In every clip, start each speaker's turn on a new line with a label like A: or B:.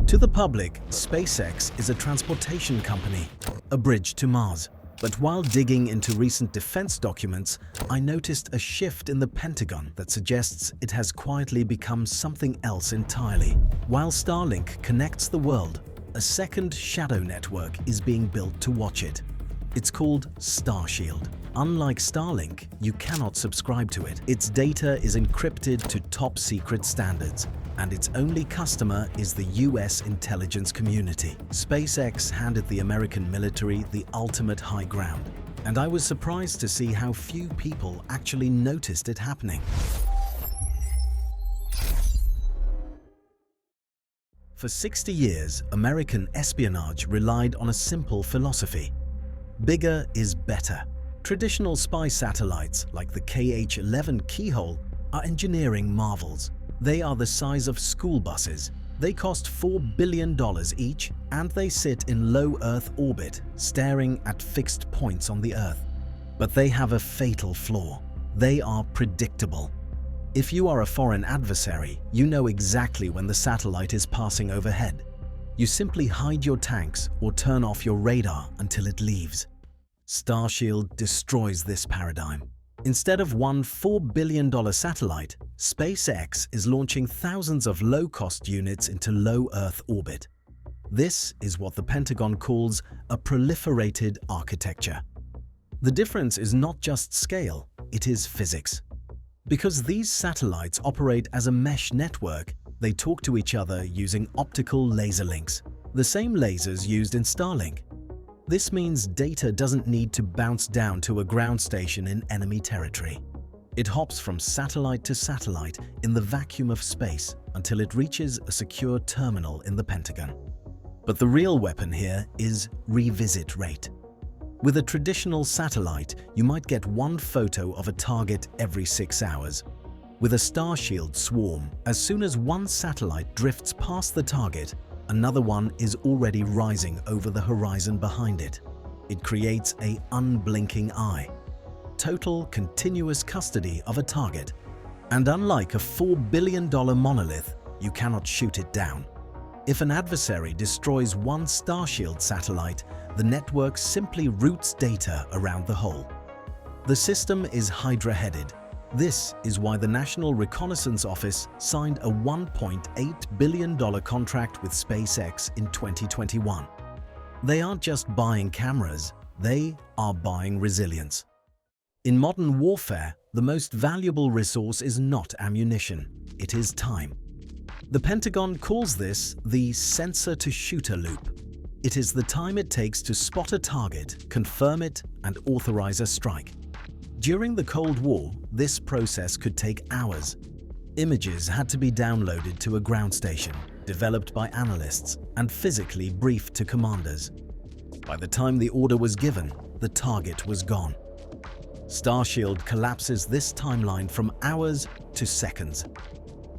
A: To the public, SpaceX is a transportation company, a bridge to Mars. But while digging into recent defense documents, I noticed a shift in the Pentagon that suggests it has quietly become something else entirely. While Starlink connects the world, a second shadow network is being built to watch it. It's called Starshield. Unlike Starlink, you cannot subscribe to it. Its data is encrypted to top-secret standards, and its only customer is the US intelligence community. SpaceX handed the American military the ultimate high ground, and I was surprised to see how few people actually noticed it happening. For 60 years, American espionage relied on a simple philosophy: bigger is better. Traditional spy satellites like the KH-11 Keyhole are engineering marvels. They are the size of school buses. They cost $4 billion each, and they sit in low Earth orbit, staring at fixed points on the Earth. But they have a fatal flaw. They are predictable. If you are a foreign adversary, you know exactly when the satellite is passing overhead. You simply hide your tanks or turn off your radar until it leaves. Starshield destroys this paradigm. Instead of one $4 billion satellite, SpaceX is launching thousands of low-cost units into low Earth orbit. This is what the Pentagon calls a proliferated architecture. The difference is not just scale, it is physics. Because these satellites operate as a mesh network, they talk to each other using optical laser links, the same lasers used in Starlink. This means data doesn't need to bounce down to a ground station in enemy territory. It hops from satellite to satellite in the vacuum of space until it reaches a secure terminal in the Pentagon. But the real weapon here is revisit rate. With a traditional satellite, you might get one photo of a target every 6 hours. With a Starshield swarm, as soon as one satellite drifts past the target, another one is already rising over the horizon behind it. It creates an unblinking eye. Total continuous custody of a target. And unlike a $4 billion monolith, you cannot shoot it down. If an adversary destroys one Starshield satellite, the network simply routes data around the whole. The system is Hydra-headed. This is why the National Reconnaissance Office signed a $1.8 billion contract with SpaceX in 2021. They aren't just buying cameras, they are buying resilience. In modern warfare, the most valuable resource is not ammunition, it is time. The Pentagon calls this the sensor-to-shooter loop. It is the time it takes to spot a target, confirm it, and authorize a strike. During the Cold War, this process could take hours. Images had to be downloaded to a ground station, developed by analysts, and physically briefed to commanders. By the time the order was given, the target was gone. Starshield collapses this timeline from hours to seconds.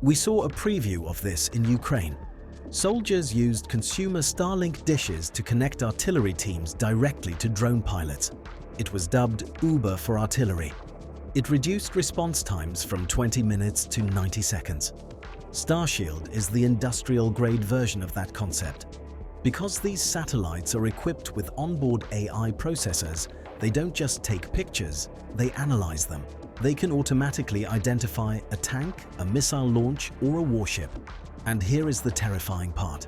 A: We saw a preview of this in Ukraine. Soldiers used consumer Starlink dishes to connect artillery teams directly to drone pilots. It was dubbed Uber for artillery. It reduced response times from 20 minutes to 90 seconds. Starshield is the industrial-grade version of that concept. Because these satellites are equipped with onboard AI processors, they don't just take pictures, they analyze them. They can automatically identify a tank, a missile launch, or a warship. And here is the terrifying part.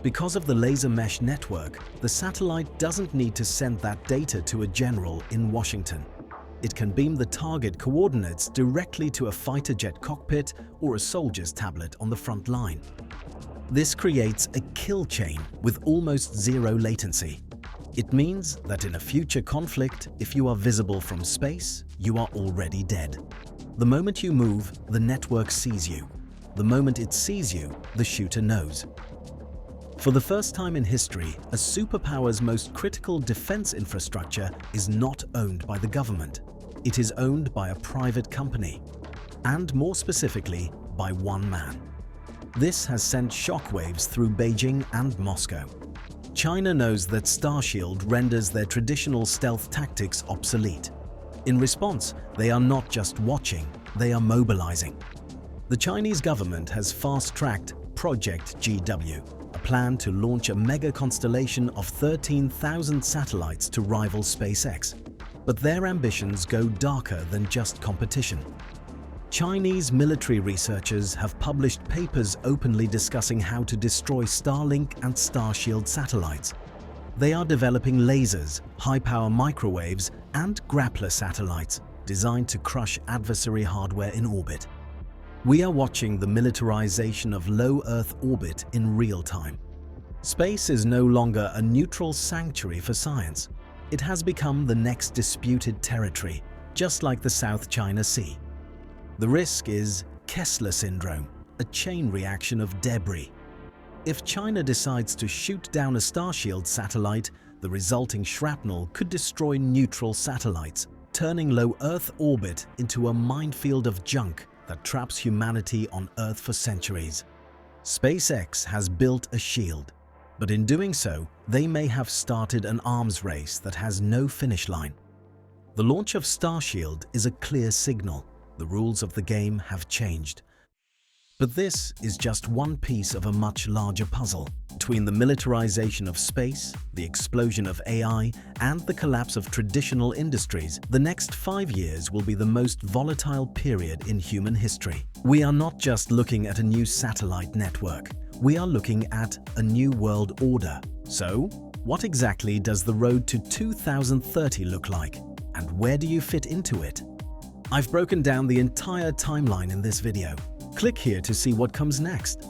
A: Because of the laser mesh network, the satellite doesn't need to send that data to a general in Washington. It can beam the target coordinates directly to a fighter jet cockpit or a soldier's tablet on the front line. This creates a kill chain with almost zero latency. It means that in a future conflict, if you are visible from space, you are already dead. The moment you move, the network sees you. The moment it sees you, the shooter knows. For the first time in history, a superpower's most critical defense infrastructure is not owned by the government. It is owned by a private company, and more specifically, by one man. This has sent shockwaves through Beijing and Moscow. China knows that Starshield renders their traditional stealth tactics obsolete. In response, they are not just watching, they are mobilizing. The Chinese government has fast-tracked Project GW, a plan to launch a mega constellation of 13,000 satellites to rival SpaceX. But their ambitions go darker than just competition. Chinese military researchers have published papers openly discussing how to destroy Starlink and Starshield satellites. They are developing lasers, high-power microwaves, and grappler satellites designed to crush adversary hardware in orbit. We are watching the militarization of low Earth orbit in real time. Space is no longer a neutral sanctuary for science. It has become the next disputed territory, just like the South China Sea. The risk is Kessler syndrome, a chain reaction of debris. If China decides to shoot down a Starshield satellite, the resulting shrapnel could destroy neutral satellites, turning low Earth orbit into a minefield of junk that traps humanity on Earth for centuries. SpaceX has built a shield, but in doing so, they may have started an arms race that has no finish line. The launch of Starshield is a clear signal. The rules of the game have changed. But this is just one piece of a much larger puzzle. Between the militarization of space, the explosion of AI, and the collapse of traditional industries, the next 5 years will be the most volatile period in human history. We are not just looking at a new satellite network. We are looking at a new world order. So, what exactly does the road to 2030 look like? And where do you fit into it? I've broken down the entire timeline in this video. Click here to see what comes next.